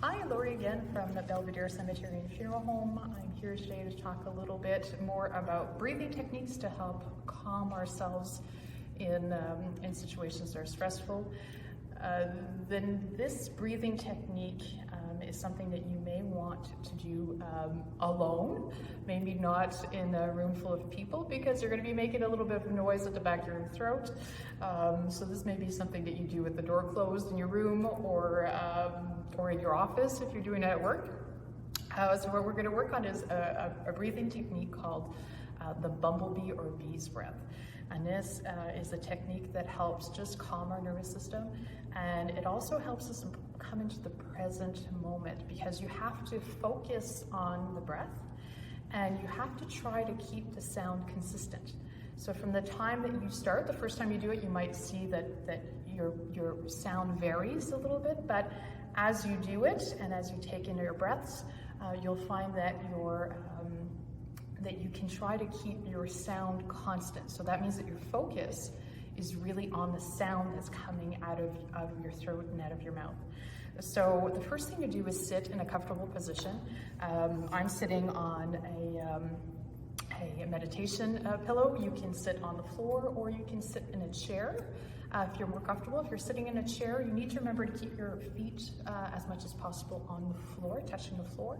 Hi, Lori again from the Belvedere Cemetery and Funeral Home. I'm here today to talk a little bit more about breathing techniques to help calm ourselves in situations that are stressful. Then this breathing technique is something that you may want to do alone, maybe not in a room full of people because you're going to be making a little bit of noise at the back of your throat. So this may be something that you do with the door closed in your room or in your office if you're doing it at work. So what we're going to work on is a breathing technique called the Bumblebee or bee's breath. And this is a technique that helps just calm our nervous system, and it also helps us come into the present moment because you have to focus on the breath and you have to try to keep the sound consistent. So from the time that you start, the first time you do it, you might see that your sound varies a little bit, but as you do it and as you take in your breaths, you'll find that that you can try to keep your sound constant. So that means that your focus is really on the sound that's coming out of your throat and out of your mouth. So the first thing to do is sit in a comfortable position. I'm sitting on a meditation pillow. You can sit on the floor or you can sit in a chair if you're more comfortable. If you're sitting in a chair, you need to remember to keep your feet as much as possible on the floor, touching the floor,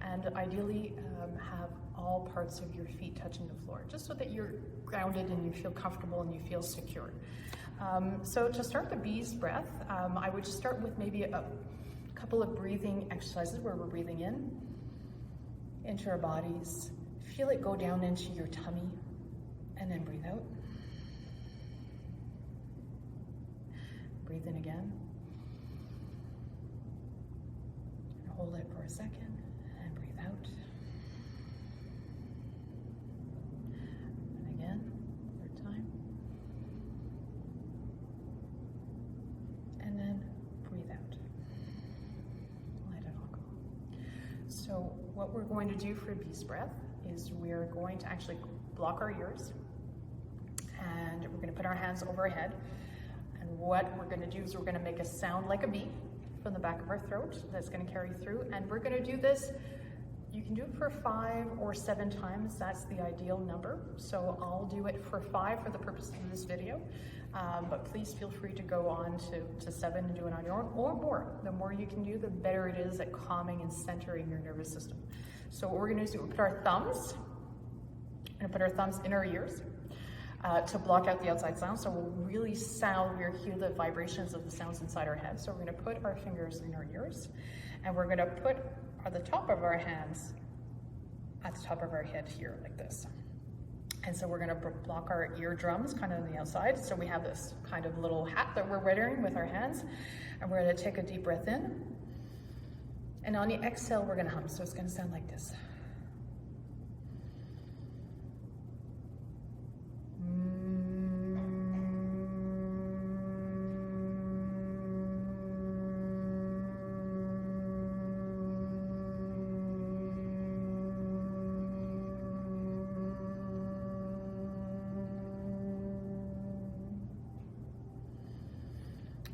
and ideally have all parts of your feet touching the floor, just so that you're grounded and you feel comfortable and you feel secure. So to start the bee's breath, I would just start with maybe a couple of breathing exercises where we're breathing in into our bodies. Feel it go down into your tummy and then breathe out. Breathe in again. And hold it for a second and breathe out. And again, third time. And then breathe out. Let it all go. So what we're going to do for bee's breath is we're going to actually block our ears and we're going to put our hands over our head. And what we're going to do is we're going to make a sound like a bee from the back of our throat that's going to carry through. And we're going to do this, you can do it for 5 or 7 times. That's the ideal number. So I'll do it for 5 for the purpose of this video. But please feel free to go on to 7 and do it on your own or more. The more you can do, the better it is at calming and centering your nervous system. So what we're going to do is we'll put our thumbs, in our ears. To block out the outside sound, so we'll really hear the vibrations of the sounds inside our head. So we're going to put our fingers in our ears, and we're going to put the top of our hands at the top of our head here, like this. And so we're going to block our eardrums kind of on the outside. So we have this kind of little hat that we're wearing with our hands, and we're going to take a deep breath in. And on the exhale, we're going to hum. So it's going to sound like this.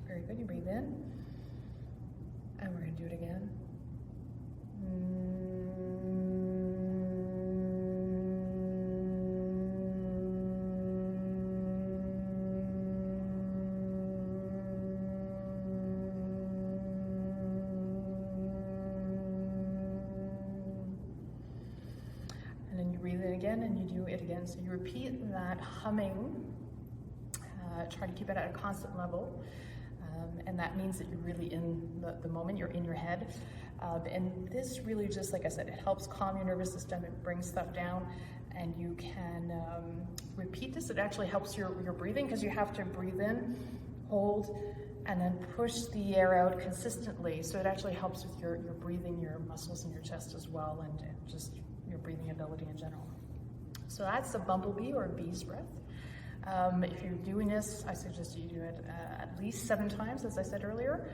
Very good, you breathe in, and we're going to do it again. And then you breathe in again, and you do it again. So you repeat that humming, try to keep it at a constant level. And that means that you're really in the moment, you're in your head. And this really just, like I said, it helps calm your nervous system, it brings stuff down, and you can repeat this. It actually helps your breathing because you have to breathe in, hold, and then push the air out consistently. So it actually helps with your breathing, your muscles in your chest as well, and just your breathing ability in general. So that's the Bumblebee or bee's breath. If you're doing this, I suggest you do it at least 7 times, as I said earlier.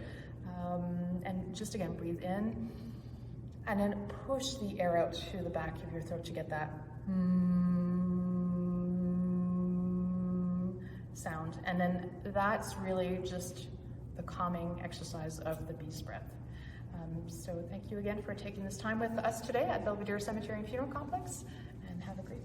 And just again, breathe in and then push the air out to the back of your throat to get that sound. And then that's really just the calming exercise of the bee's breath. So thank you again for taking this time with us today at Belvedere Cemetery and Funeral Complex, and have a great